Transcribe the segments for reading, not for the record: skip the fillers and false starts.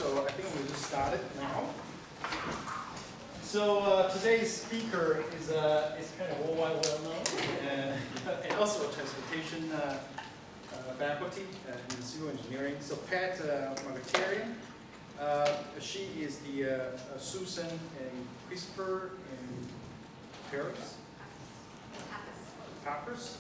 so I think we'll just start it now. So today's speaker is kind of worldwide well known, and also a transportation faculty in civil engineering. So Patricia Mokhtarian, she is the Susan and Christopher in Paris. Pappas,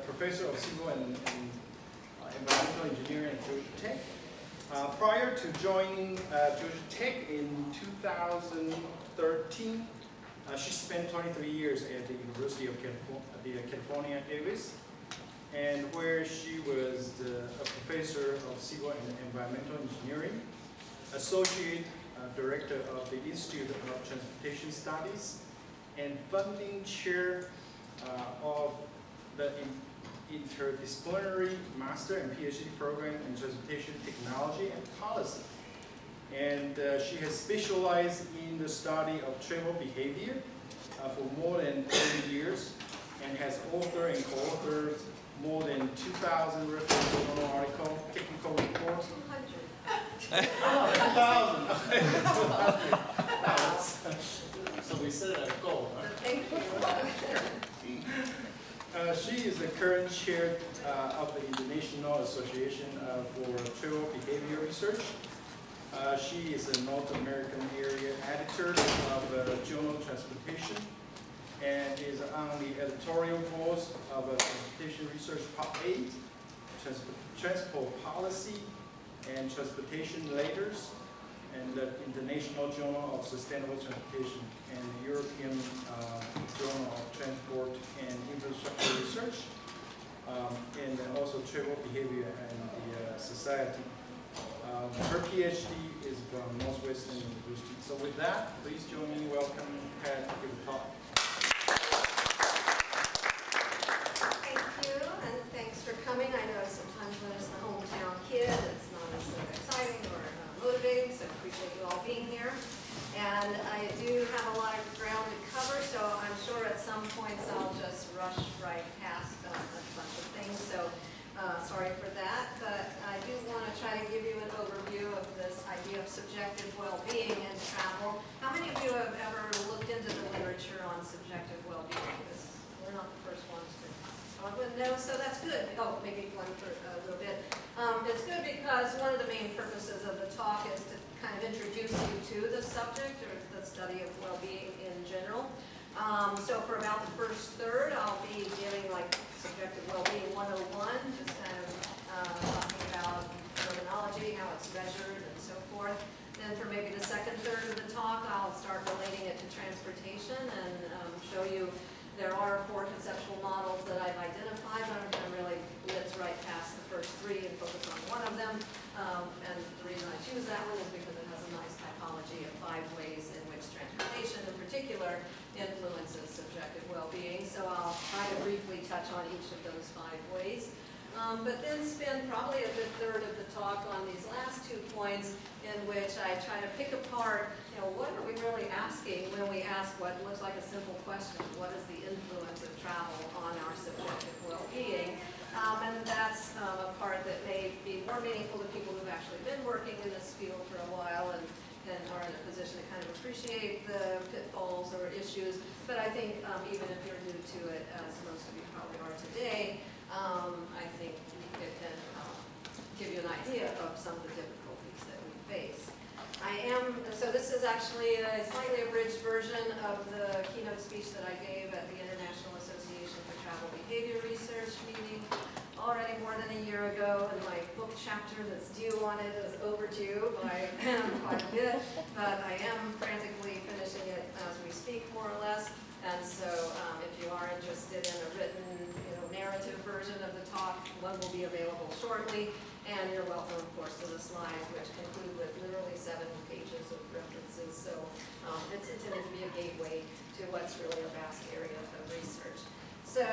professor of civil and environmental engineering at Georgia Tech. Prior to joining Georgia Tech in 2013, she spent 23 years at the University of California, Davis, and where she was a professor of civil and environmental engineering, associate director of the Institute of Transportation Studies, and funding chair of the interdisciplinary master and PhD program in transportation technology and policy. And she has specialized in the study of travel behavior for more than 30 years and has authored and co-authored more than 2,000 reference journal articles, technical reports. 2,000. So we set it a goal. Huh? Thank you. She is the current chair of the International Association for Travel Behavior Research. She is a North American area editor of Journal Transportation and is on the editorial board of Transportation Research Part 8, Transport Policy and Transportation Letters, and the International Journal of Sustainable Transportation, and the European Journal of Transport and Infrastructure Research, and also Travel Behavior and the Society. Her PhD is from Northwestern University. So with that, please join me in welcoming Pat to give a talk. Thank you, and thanks for coming. I know sometimes when it's the hometown kid, it's not as exciting or motivating, so I appreciate you all being here. And I do have a lot of ground to cover, so I'm sure at some points I'll just rush right past a bunch of things. So sorry for that, but I do want to try to give you an overview of this idea of subjective well-being in travel. How many of you have ever looked into the literature on subjective well-being? Because we're not the first ones to. No, so that's good. Oh, maybe one for a little bit. It's good because one of the main purposes of the talk is to kind of introduce you to the subject or the study of well-being in general. So for about the first third, I'll be giving like subjective well-being 101, just kind of talking about terminology, how it's measured, and so forth. Then for maybe the second third of the talk, I'll start relating it to transportation and show you there are 4 conceptual models that I've identified, but I'm going to really blitz right past the first 3 and focus on one of them. And the reason I choose that one is because it has a nice typology of 5 ways in which transportation in particular influences subjective well-being. So I'll try to briefly touch on each of those 5 ways. But then spend probably a good third of the talk on these last 2 points in which I try to pick apart, what are we really asking when we ask what looks like a simple question, what is the influence of travel on our subjective well-being? And that's a part that may be more meaningful to people who've actually been working in this field for a while and are in a position to kind of appreciate the pitfalls or issues. But I think even if you're new to it, as most of you probably are today, I think it can give you an idea of some of the difficulties that we face. So this is actually a slightly abridged version of the keynote speech that I gave at the International Association for Travel Behavior Research meeting already more than a year ago, and my book chapter that's due on it is overdue by quite a bit, but I am frantically finishing it as we speak, more or less. And so if you are interested in a written narrative version of the talk, one will be available shortly. And you're welcome, of course, to the slides, which conclude with literally 7 pages of references. So it's intended to be a gateway to what's really a vast area of research. So,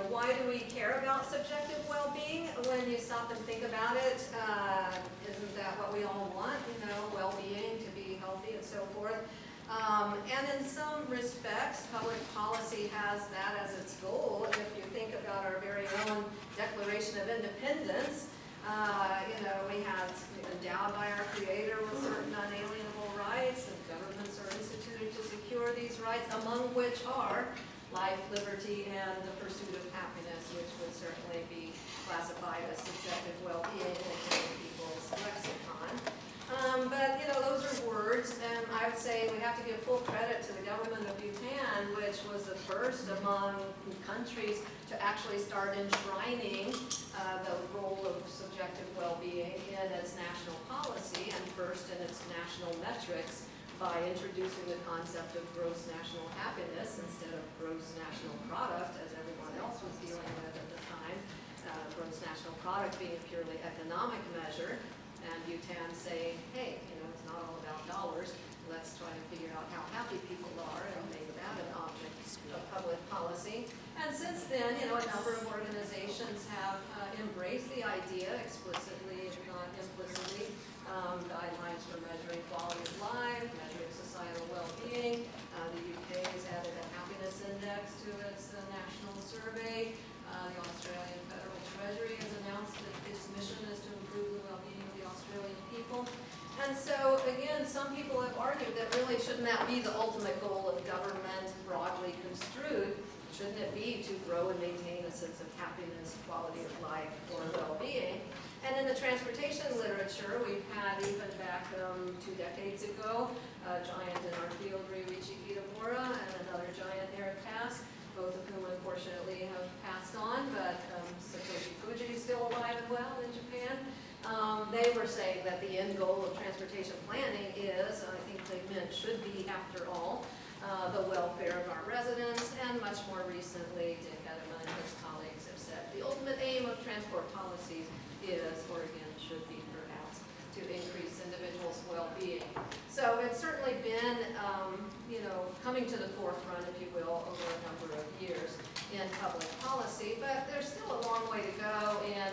why do we care about subjective well-being? When you stop and think about it, isn't that what we all want? Well-being, to be healthy and so forth. And in some respects, public policy has that as its goal. If you think about our very own Declaration of Independence, We have endowed by our Creator with certain unalienable rights, and governments are instituted to secure these rights, among which are life, liberty, and the pursuit of happiness, which would certainly be classified as subjective well-being in many people's lexicon. But those are words, and I would say we have to give full credit to the government of Bhutan, which was the first among countries to actually start enshrining the role of subjective well-being in its national policy, and first in its national metrics by introducing the concept of gross national happiness instead of gross national product, as everyone else was dealing with at the time. Gross national product being a purely economic measure, and Bhutan saying, hey, it's not all about dollars. Let's try to figure out how happy people are and make that an object of public policy. And since then, a number of organizations have embraced the idea explicitly, if not implicitly, guidelines for measuring quality of life, measuring societal well-being. The UK has added a happiness index to its national survey. The Australian Federal Treasury has announced that its mission is to improve the well-being of the Australian people. And so, again, some people have argued that really shouldn't that be the ultimate goal of government, broadly construed? Shouldn't it be to grow and maintain a sense of happiness, quality of life, or well-being? And in the transportation literature, we've had, even back 2 decades ago, a giant in our field, Ryuichi Kitamura, and another giant, Eric Pass, both of whom unfortunately have passed on, but Satoshi Fuji is still alive and well in Japan. They were saying that the end goal of transportation planning is, I think they meant should be, after all, the welfare of our residents, and much more recently, Dick Edelman and his colleagues have said the ultimate aim of transport policies is, or again, should be perhaps, to increase individuals' well-being. So it's certainly been, coming to the forefront, if you will, over a number of years in public policy, but there's still a long way to go in,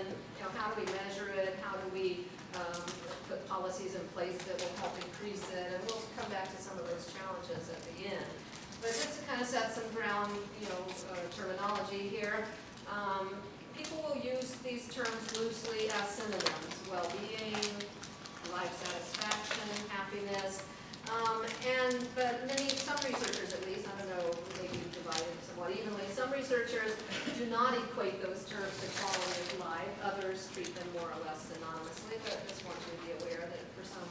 how do we measure it, how do we put policies in place that will help increase it, and we'll come back to some of those challenges at the end. But just to kind of set some ground, terminology here, people will use these terms loosely as synonyms: well-being, life satisfaction, happiness. But some researchers at least, I don't know, maybe divided somewhat evenly, some researchers do not equate those terms to quality of life. Others treat them more or less synonymously, but I just want you to be aware that for some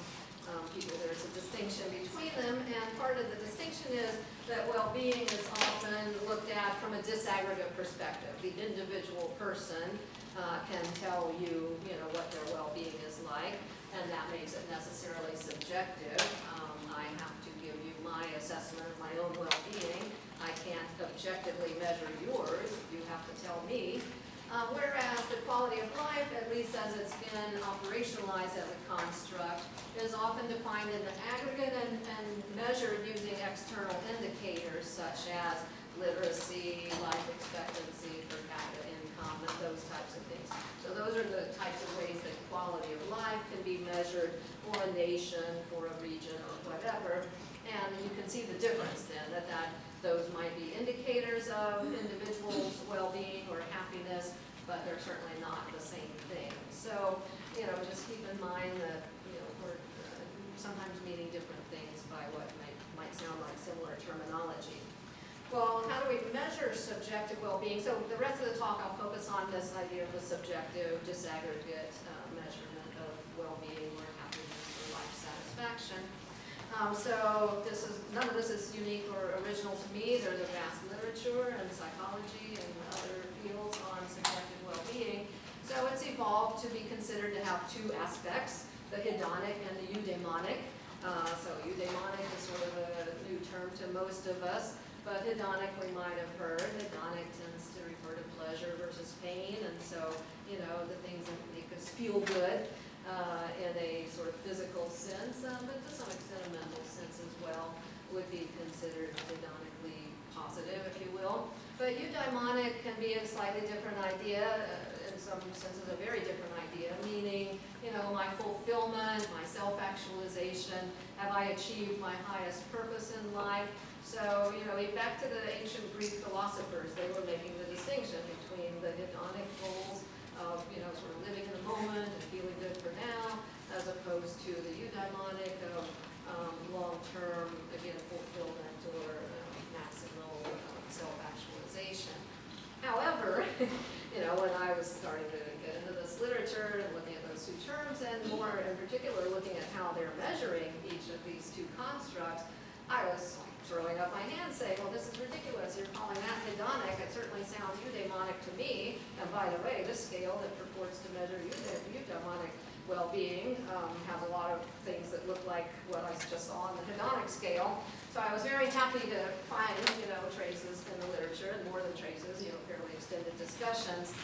people there's a distinction between them, and part of the distinction is that well-being is often looked at from a disaggregate perspective. The individual person can tell you, what their well-being is like, and that makes it necessarily subjective. I have to give you my assessment of my own well-being. I can't objectively measure yours. You have to tell me. Whereas the quality of life, at least as it's been operationalized as a construct, is often defined in the aggregate and measured using external indicators such as literacy, life expectancy, per capita income, and those types of things. So those are the types of ways that quality of life can be measured for a nation, for a region, or whatever. And you can see the difference then, that those might be indicators of individuals' well-being or happiness, but they're certainly not the same thing. So, just keep in mind that, we're sometimes meaning different things by what might sound like similar terminology. Well, how do we measure subjective well-being? So the rest of the talk I'll focus on this idea of the subjective, disaggregate measurement of well-being or happiness or life satisfaction. So none of this is unique or original to me. There's a vast literature in psychology and other fields on subjective well-being. So it's evolved to be considered to have two aspects, the hedonic and the eudaimonic. So eudaimonic is sort of a new term to most of us, but hedonic we might have heard. Hedonic tends to refer to pleasure versus pain, and so, the things that make us feel good in a sort of physical sense, but to some extent a mental sense as well, would be considered hedonically positive, if you will. But eudaimonic can be a slightly different idea, in some senses a very different idea, meaning, my fulfillment, my self-actualization, have I achieved my highest purpose in life? So, back to the ancient Greek philosophers, they were making the distinction between the hedonic goals of, sort of living in the moment you know, when I was starting to get into this literature and looking at those two terms, and more in particular looking at how they're measuring each of these two constructs, I was throwing up my hand saying, well, this is ridiculous. You're calling that hedonic. It certainly sounds eudaimonic to me. And by the way, this scale that purports to measure eudaimonic well-being has a lot of things that look like what I just saw on the hedonic scale. So I was very happy to find, you know, traces in the literature, and more than traces, you know, fairly extended discussions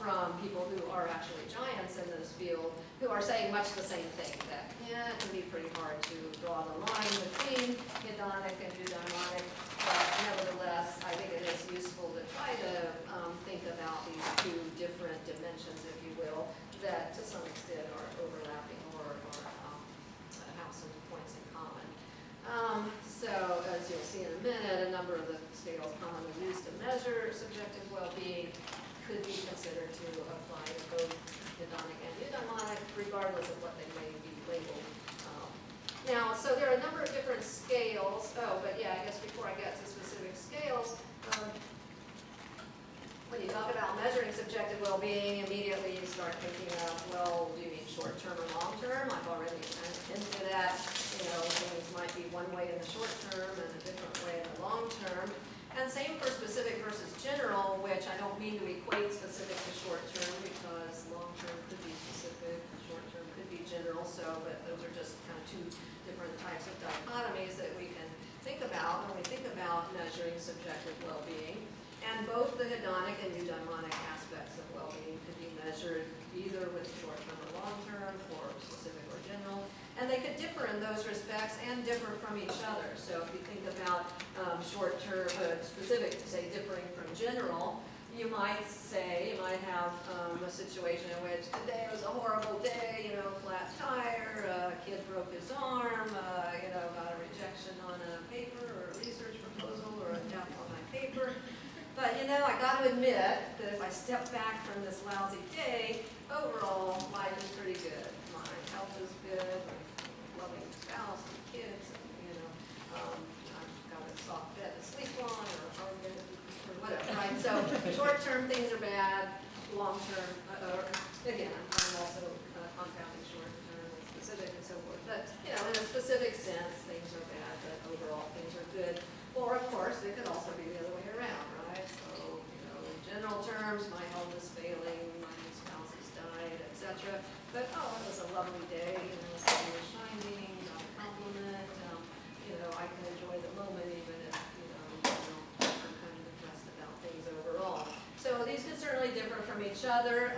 from people who are actually giants in this field, who are saying much the same thing, that, yeah, it can be pretty hard to draw the line between hedonic and eudaimonic, but nevertheless, I think it is useful to try to think about these two different dimensions, if you will, that to some extent are overlapping or have some points in common. So as you'll see in a minute, a number of the scales commonly used to measure subjective well-being could be considered to apply to both hedonic and eudaimonic, regardless of what they may be labeled. Now, so there are a number of different scales. Oh, but yeah, I guess before I get to specific scales, when you talk about measuring subjective well-being, immediately you start thinking of, well, do you mean short-term or long-term? I've already kind of hinted at, you know, things might be one way in the short term and a different way in the long term. And same for specific versus general, which I don't mean to equate specific to short term, because long term could be specific, short term could be general, so, but those are just kind of two different types of dichotomies that we can think about when we think about measuring subjective well-being. And both the hedonic and eudaimonic aspects of well-being could be measured either with short-term or long-term, or specific or general. And they could differ in those respects and differ from each other. So if you think about short-term, specific, say, differing from general, you might have a situation in which today was a horrible day, you know, flat tire, a kid broke his arm, you know, got a rejection on a paper or a research proposal or a F on my paper. But, you know, I got to admit that if I step back from this lousy day, overall, life is pretty good. My health is good, my loving spouse and kids, and, you know, I've got a soft bed to sleep on, or a hard bed or whatever, right? So short-term things are bad, long-term, again, I'm also compounding short-term and specific and so forth. But, you know, in a specific sense, things are bad, but overall things are good. Or, of course, it could also be the other way around, right? So, you know, in general terms, my health is failing, my spouse has died, etc. But, oh, it was a lovely day, you know, the sun was shining, got a compliment, you know, I can enjoy the moment even if, you know, I'm kind of depressed about things overall. So these can certainly differ from each other,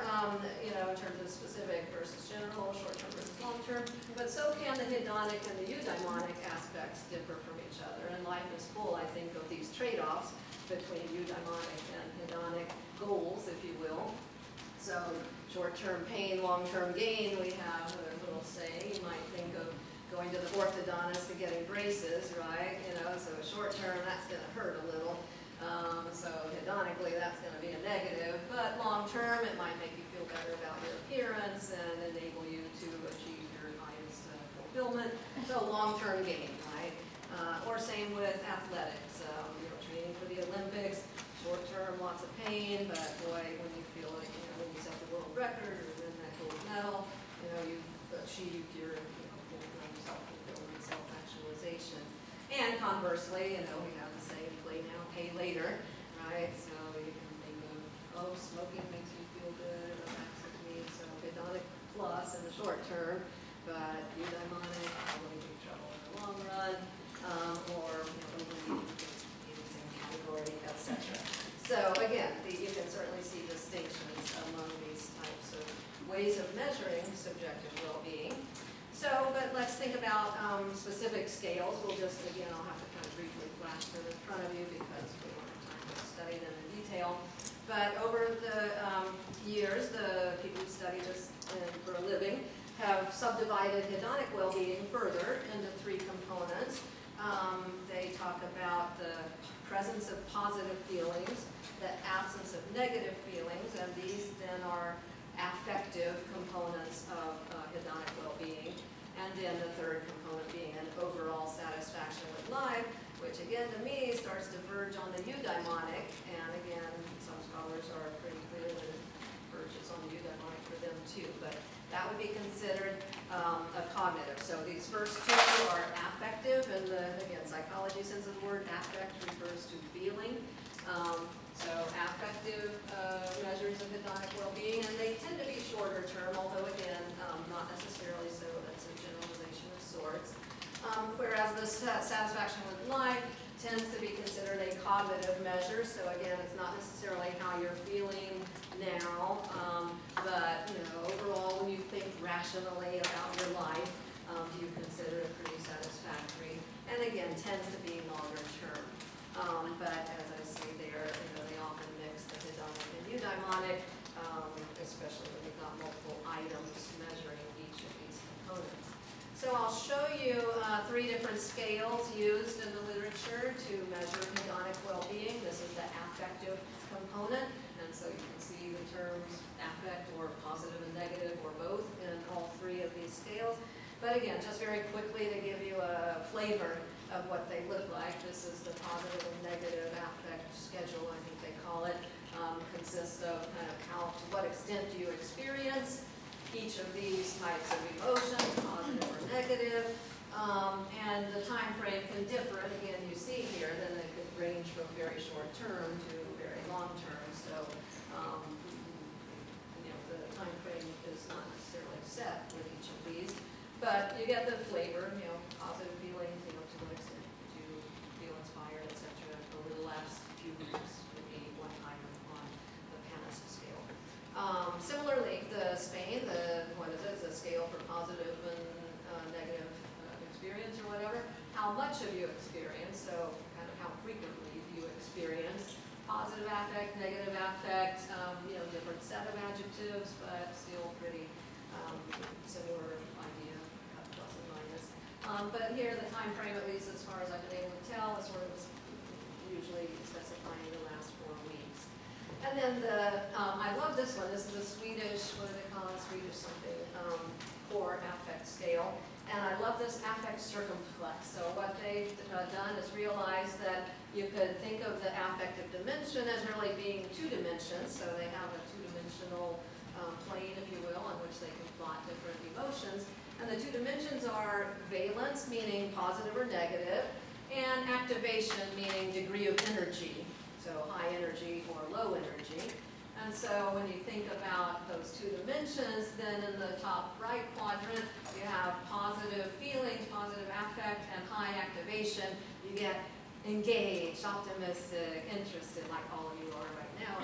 you know, in terms of specific versus general, short-term versus long-term, but so can the hedonic and the eudaimonic aspects differ from each other. And life is full, I think, of these trade-offs between eudaimonic and hedonic goals, if you will. So short-term pain, long-term gain, we have a little saying. You might think of going to the orthodontist and getting braces, right? You know, so short-term, that's going to hurt a little. So hedonically, that's going to be a negative, but long-term, it might make you feel better about your appearance and enable you to achieve your highest fulfillment. So long-term gain, right? Or same with athletics. You know, training for the Olympics, short-term, lots of pain, but boy, when you feel like, you know, when you set the world record or win that gold medal, you know, you've achieved your, you know, full-time self-fulfillment, self-actualization. And conversely, you know, we have the saying, play now, pay later, right? So you can think of, oh, smoking makes you feel good, relaxes me, so hedonic plus in the short term, but eudaimonic, probably in trouble in the long run, or, you know, overeating in the same category, etc. So again, you can certainly see distinctions among these types of ways of measuring subjective well-being. So, but let's think about specific scales. We'll just, again, I'll have to kind of briefly flash them in front of you because we don't have time to study them in detail. But over the years, the people who study this for a living have subdivided hedonic well-being further into three components. They talk about the presence of positive feelings, the absence of negative feelings, and these then are affective components of hedonic well-being. And then the third component being an overall satisfaction with life, which again to me starts to verge on the eudaimonic, and again some scholars are pretty clear that it verges on the eudaimonic for them too, but that would be considered a cognitive. So these first two are affective, and again, psychology sense of the word affect refers to feeling. So affective measures of hedonic well-being, and they tend to be shorter term, although again, not necessarily so. That's a generalization of sorts. Whereas the satisfaction with life tends to be considered a cognitive measure. So again, it's not necessarily how you're feeling now, but overall, when you think rationally about your life, do you consider it pretty satisfactory? And again, tends to be longer term. But as I say there, they often mix the hedonic and eudaimonic, especially when you've got multiple items measuring each of these components. So I'll show you 3 different scales used in the literature to measure hedonic well-being. This is the affective component, and so you can see the terms affect or positive and negative or both in all 3 of these scales. But again, just very quickly to give you a flavor of what they look like. This is the positive and negative affect schedule, I think they call it. Consists of kind of to what extent do you experience each of these types of emotions, positive or negative, and the time frame can differ. And again, you see here, then it could range from very short term to very long term. So, the time frame is not necessarily set with each of these, but you get the flavor. Positive feelings. To what extent do you feel inspired, etc. Over the last few weeks would be one item on the Pappas scale. Similarly, the Spain, the scale for positive and negative experience or whatever, how much of you experience, so kind of how frequently do you experience positive affect, negative affect, different set of adjectives, but still pretty similar idea, plus and minus. But here the time frame, at least as far as I've been able to tell, is sort of usually specifying the last 4 weeks. And then I love this one. This is a Swedish, what do they call it? Swedish something, core affect scale. And I love this affect circumflex. So what they've done is realize that you could think of the affective dimension as really being 2 dimensions. So they have a 2-dimensional plane, if you will, on which they can plot different emotions. And the 2 dimensions are valence, meaning positive or negative, and activation, meaning degree of energy. So high energy or low energy. And so when you think about those 2 dimensions, then in the top right quadrant, you have positive feelings, positive affect, and high activation. You get engaged, optimistic, interested, like all of you are right now.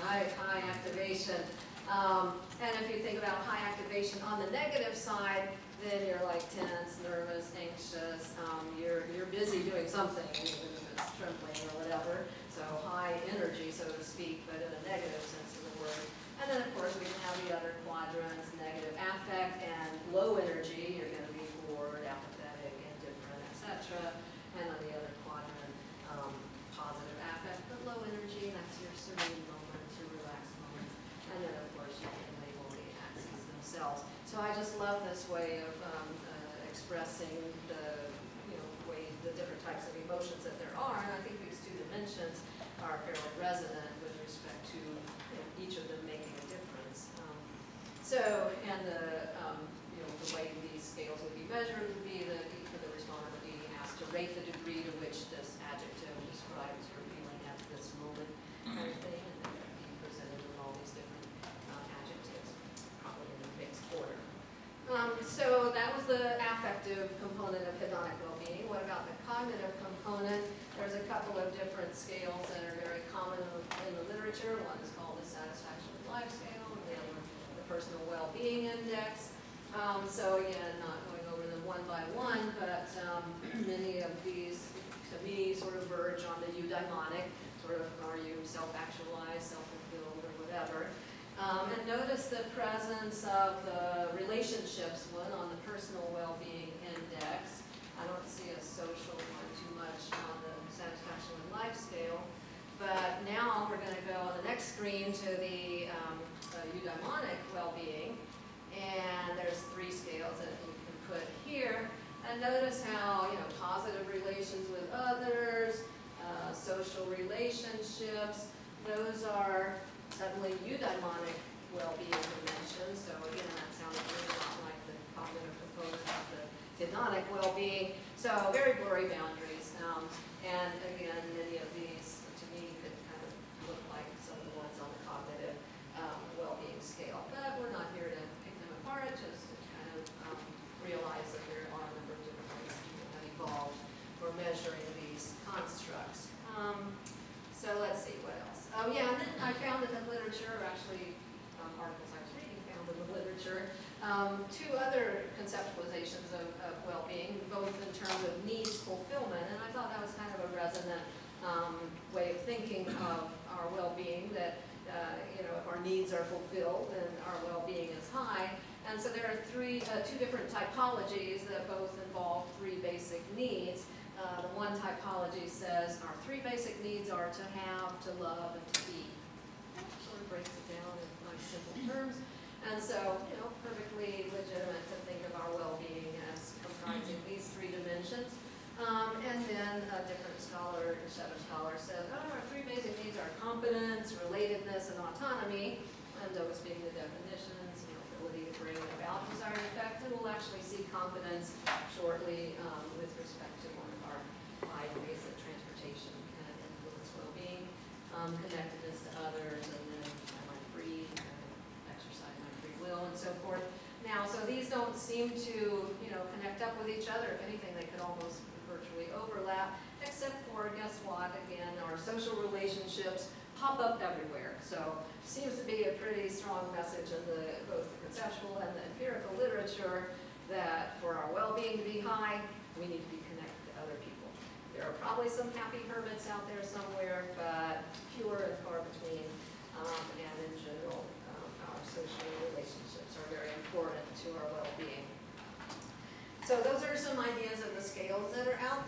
High activation. And if you think about high activation on the negative side, then you're like tense, nervous, anxious. You're busy doing something, even if it's trembling or whatever. So high energy, so to speak, but in a negative sense of the word. And then, of course, we can have the other quadrants, negative affect and low energy. You're going to be bored, apathetic, indifferent, etc. And on the other quadrant, positive affect, but low energy, that's your serene moment, your relaxed moment. And then, of course, you can label the axes themselves. So I just love this way of expressing the different types of emotions that there are, and I think these 2 dimensions are fairly resonant with respect to each of them making a difference. And the way these scales would be measured would be that each of the respondent would be asked to rate the degree to which this adjective describes your feeling at this moment, kind of thing, and then it would be presented with all these different adjectives, probably in a mixed order. So that was the affective component of hedonic well-being. What about the cognitive component? There's a couple of different scales that are very common in the literature. One is called the satisfaction with life scale, and the other one the personal well-being index. So again, not going over them one by one, but many of these, to me, sort of verge on the eudaimonic, sort of are you self-actualized, self-fulfilled, or whatever. And notice the presence of the relationships one on the personal well-being index. I don't see a social one too much on the satisfaction with life scale. But now we're going to go on the next screen to the eudaimonic well-being. And there's 3 scales that you can put here. And notice how, positive relations with others, Social relationships, those are suddenly eudaimonic well-being dimensions. So again, that sounds really a lot like the cognitive component of the hedonic well-being. So very blurry boundaries. And again, many of these, to me, could kind of look like some of the ones on the cognitive well-being scale. But we're not here to pick them apart, just to kind of realize that there are a number of different ways people have evolved for measuring these constructs. So let's see, what else? Oh yeah, and then I found in the literature, actually articles I was reading found in the literature, two other conceptualizations of well-being, both in terms of needs fulfillment, and I thought that was kind of a resonant way of thinking of our well-being, that if our needs are fulfilled, then our well-being is high. And so there are two different typologies that both involve three basic needs. The one typology says our three basic needs are to have, to love, and to be. That sort of breaks it down in nice simple terms. And so, perfectly legitimate to think of our well-being as comprising these three dimensions. And then a different set of scholars said, our three basic needs are competence, relatedness, and autonomy. And those being the definitions, ability to bring about desired effect. And we'll actually see competence shortly with respect to one of our 5 ways that transportation can influence well-being, connectedness to others, and then am I free, exercise my free will, and so forth. Now, so these don't seem to, connect up with each other. If anything, they could almost virtually overlap, except for, guess what, again, our social relationships pop up everywhere. So seems to be a pretty strong message in both the conceptual and the empirical literature that for our well-being to be high, we need to be connected to other people. There are probably some happy hermits out there somewhere, but fewer and far between. And in general, our social relationships are very important to our well-being. So those are some ideas of the scales that are out